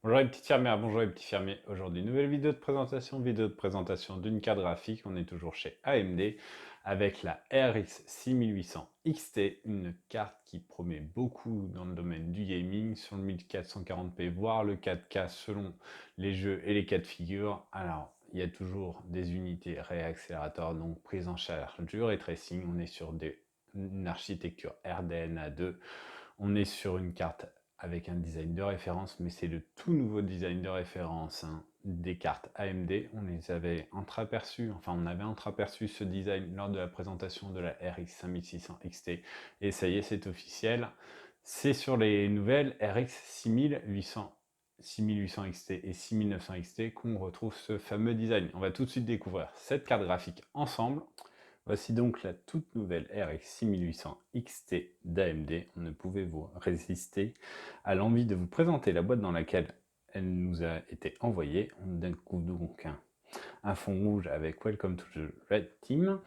Bonjour les petites fermières, bonjour les petits fermiers. Aujourd'hui, nouvelle vidéo de présentation d'une carte graphique. On est toujours chez AMD avec la RX 6800 XT, une carte qui promet beaucoup dans le domaine du gaming sur le 1440p, voire le 4K selon les jeux et les cas de figure. Alors, il y a toujours des unités réaccélérateurs, donc prise en charge du ray tracing. On est sur une architecture RDNA2. On est sur une carte avec un design de référence, mais c'est le tout nouveau design de référence des cartes AMD. On les avait entreaperçus, enfin on avait entreaperçu ce design lors de la présentation de la RX 5600 XT, et ça y est, c'est officiel. C'est sur les nouvelles RX 6800 XT et 6900 XT qu'on retrouve ce fameux design. On va tout de suite découvrir cette carte graphique ensemble. Voici donc la toute nouvelle RX 6800 XT d'AMD. On ne pouvait vous résister à l'envie de vous présenter la boîte dans laquelle elle nous a été envoyée. On découvre donc un fond rouge avec Welcome to the Red Team.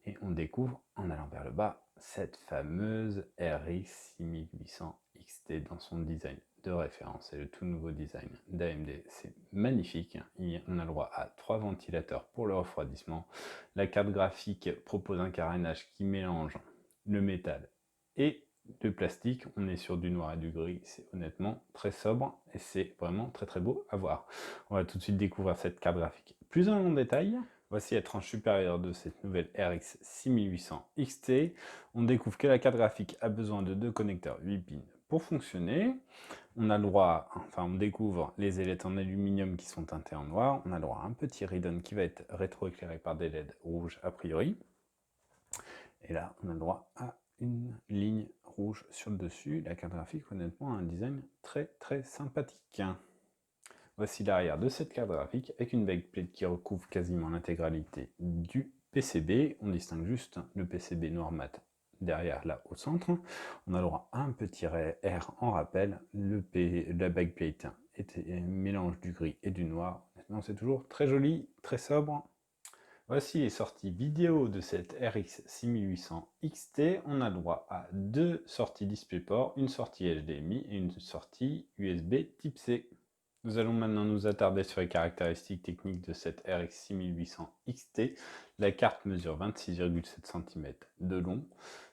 Et on découvre, en allant vers le bas, cette fameuse RX 6800 XT dans son design de référence. C'est le tout nouveau design d'AMD. C'est magnifique. On a le droit à 3 ventilateurs pour le refroidissement. La carte graphique propose un carénage qui mélange le métal et le plastique. On est sur du noir et du gris. C'est honnêtement très sobre et c'est vraiment très très beau à voir. On va tout de suite découvrir cette carte graphique plus en détail. Voici la tranche supérieure de cette nouvelle RX 6800 XT. On découvre que la carte graphique a besoin de 2 connecteurs 8 pins pour fonctionner. On a le droit, enfin on découvre les ailettes en aluminium qui sont teintées en noir. On a le droit à un petit ribbon qui va être rétroéclairé par des LED rouges a priori. Et là, on a le droit à une ligne rouge sur le dessus. La carte graphique, honnêtement, a un design très très sympathique. Voici l'arrière de cette carte graphique avec une backplate qui recouvre quasiment l'intégralité du PCB. On distingue juste le PCB noir mat derrière là au centre. On a le droit à un petit R en rappel. La backplate est un mélange du gris et du noir. Maintenant c'est toujours très joli, très sobre. Voici les sorties vidéo de cette RX 6800 XT. On a le droit à 2 sorties DisplayPort, une sortie HDMI et une sortie USB Type C. Nous allons maintenant nous attarder sur les caractéristiques techniques de cette RX 6800 XT. La carte mesure 26,7 cm de long,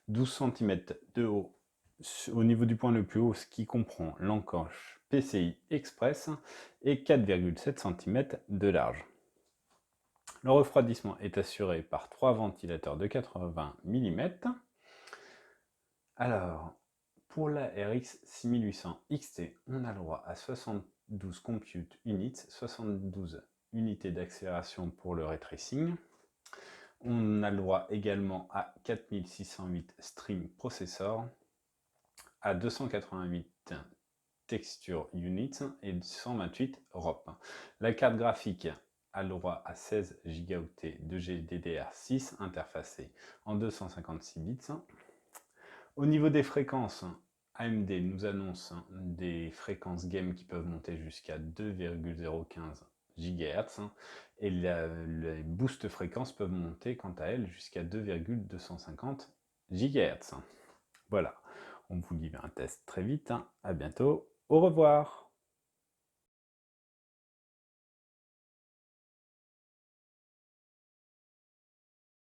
12 cm de haut au niveau du point le plus haut, ce qui comprend l'encoche PCI Express, et 4,7 cm de large. Le refroidissement est assuré par 3 ventilateurs de 80 mm. Alors, pour la RX 6800 XT, on a le droit à 72 compute units, 72 unités d'accélération pour le ray tracing. On a le droit également à 4608 stream processor, à 288 texture units et 128 ROP. La carte graphique a le droit à 16 Go de GDDR6 interfacé en 256 bits. Au niveau des fréquences, AMD nous annonce des fréquences game qui peuvent monter jusqu'à 2,015 GHz et les boost fréquences peuvent monter quant à elles jusqu'à 2,250 GHz. Voilà, on vous livre un test très vite. À bientôt, au revoir.